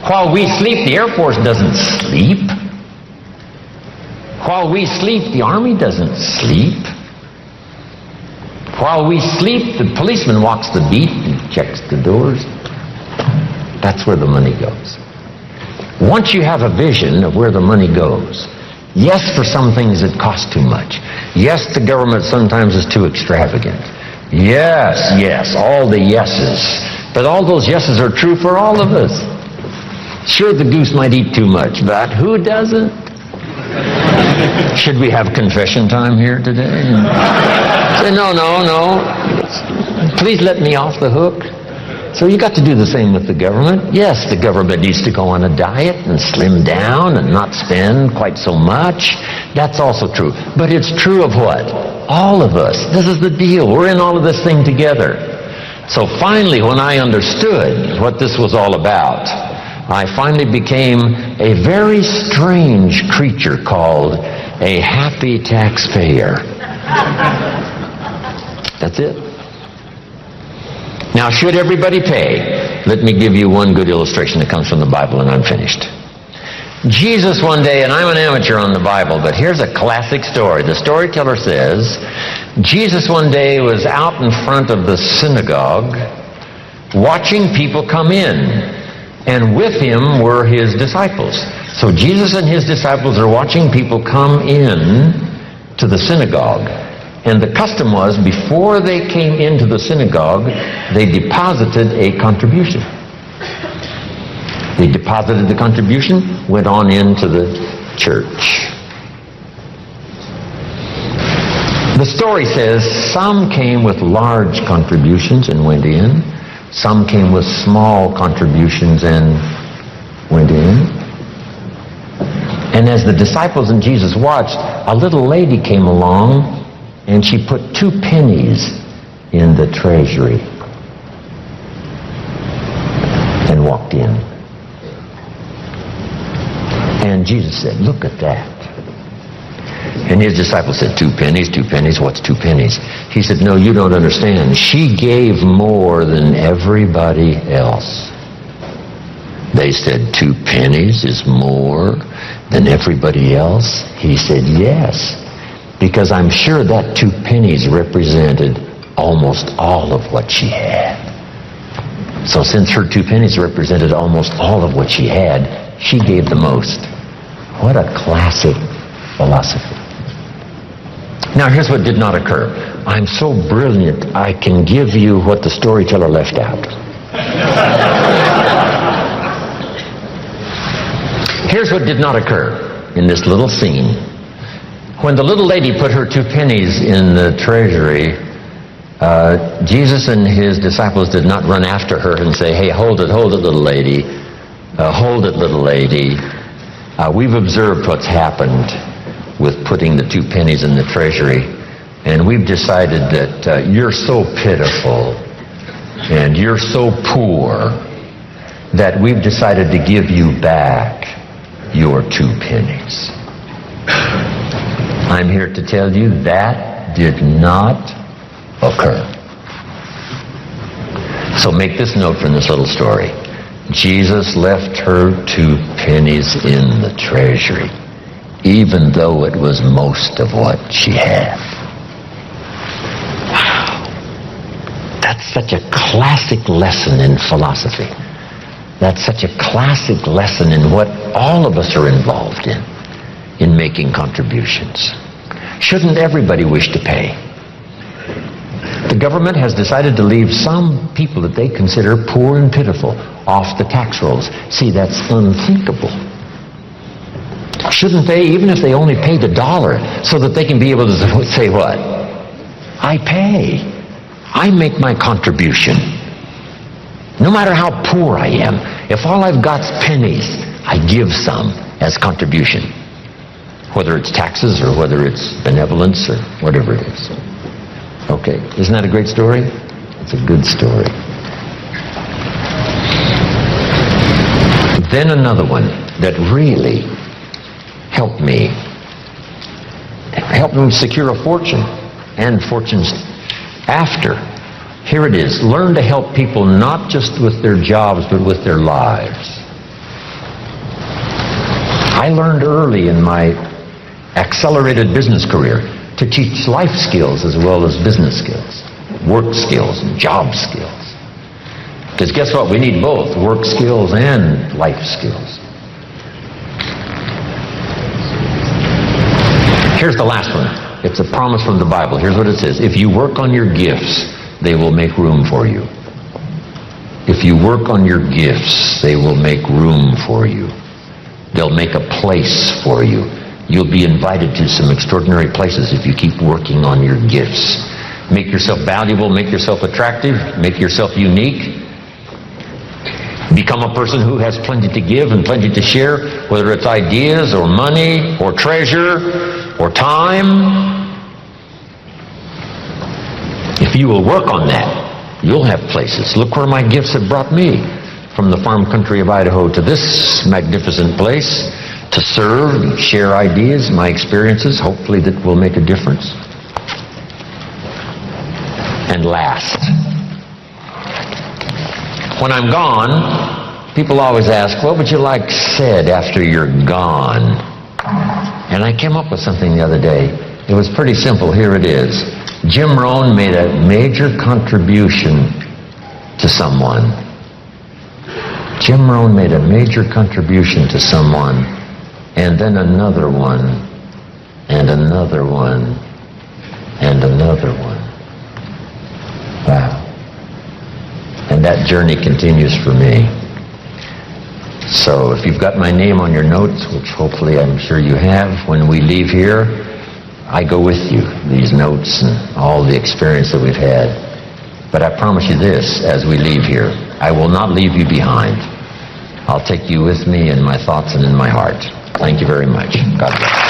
While we sleep, the Air Force doesn't sleep. While we sleep, the Army doesn't sleep. While we sleep, the policeman walks the beat and checks the doors. That's where the money goes. Once you have a vision of where the money goes, yes, for some things it costs too much. Yes, the government sometimes is too extravagant. Yes, all the yeses. But all those yeses are true for all of us. Sure, the goose might eat too much, but who doesn't? Should we have confession time here today? Say, no. Please let me off the hook. So you got to do the same with the government. Yes, the government needs to go on a diet and slim down and not spend quite so much. That's also true. But it's true of what? All of us. This is the deal. We're in all of this thing together. So finally, when I understood what this was all about, I finally became a very strange creature called a happy taxpayer. That's it. Now, should everybody pay? Let me give you one good illustration that comes from the Bible, and I'm finished. Jesus one day, and I'm an amateur on the Bible, but here's a classic story. The storyteller says, Jesus one day was out in front of the synagogue watching people come in, and with him were his disciples. So Jesus and his disciples are watching people come in to the synagogue. And the custom was, before they came into the synagogue, they deposited a contribution. They deposited the contribution, went on into the church. The story says some came with large contributions and went in. Some came with small contributions and went in. And as the disciples and Jesus watched, a little lady came along and she put 2 pennies in the treasury and walked in. And Jesus said, "Look at that." And his disciples said, 2 pennies, 2 pennies, what's 2 pennies? He said, "No, you don't understand. She gave more than everybody else." They said, 2 pennies is more than everybody else? He said, "Yes, because I'm sure that 2 pennies represented almost all of what she had. So since her 2 pennies represented almost all of what she had, she gave the most." What a classic philosophy. Now here's what did not occur. I'm so brilliant, I can give you what the storyteller left out. Here's what did not occur in this little scene. When the little lady put her 2 pennies in the treasury, Jesus and his disciples did not run after her and say, "Hey, hold it, little lady. Hold it, little lady. We've observed what's happened with putting the 2 pennies in the treasury, and we've decided that you're so pitiful and you're so poor that we've decided to give you back your 2 pennies. I'm here to tell you that did not occur. So make this note from this little story. Jesus left her 2 pennies in the treasury, even though it was most of what she had. Wow. That's such a classic lesson in philosophy. That's such a classic lesson in what all of us are involved in making contributions. Shouldn't everybody wish to pay? The government has decided to leave some people that they consider poor and pitiful off the tax rolls. See, that's unthinkable. Shouldn't they, even if they only paid $1, so that they can be able to say what? I pay. I make my contribution. No matter how poor I am, if all I've got's pennies, I give some as contribution. Whether it's taxes or whether it's benevolence or whatever it is. Okay, isn't that a great story? It's a good story. Then another one that really helped me secure a fortune and fortunes after. Here it is. Learn to help people not just with their jobs but with their lives. I learned early in my accelerated business career to teach life skills as well as business skills, work skills and job skills. Because guess what? We need both work skills and life skills. Here's the last one. It's a promise from the Bible. Here's what it says. If you work on your gifts, they will make room for you. If you work on your gifts, they will make room for you. They'll make a place for you. You'll be invited to some extraordinary places if you keep working on your gifts. Make yourself valuable, make yourself attractive, make yourself unique. Become a person who has plenty to give and plenty to share, whether it's ideas or money or treasure or time. If you will work on that, you'll have places. Look where my gifts have brought me, from the farm country of Idaho to this magnificent place, to serve and share ideas, my experiences, hopefully that will make a difference. And last, when I'm gone, people always ask, what would you like said after you're gone? And I came up with something the other day. It was pretty simple. Here it is. Jim Rohn made a major contribution to someone. Jim Rohn made a major contribution to someone, and then another one, and another one, and another one. Wow. And that journey continues for me. So if you've got my name on your notes, which hopefully I'm sure you have, when we leave here, I go with you, these notes and all the experience that we've had. But I promise you this, as we leave here, I will not leave you behind. I'll take you with me in my thoughts and in my heart. Thank you very much. God bless.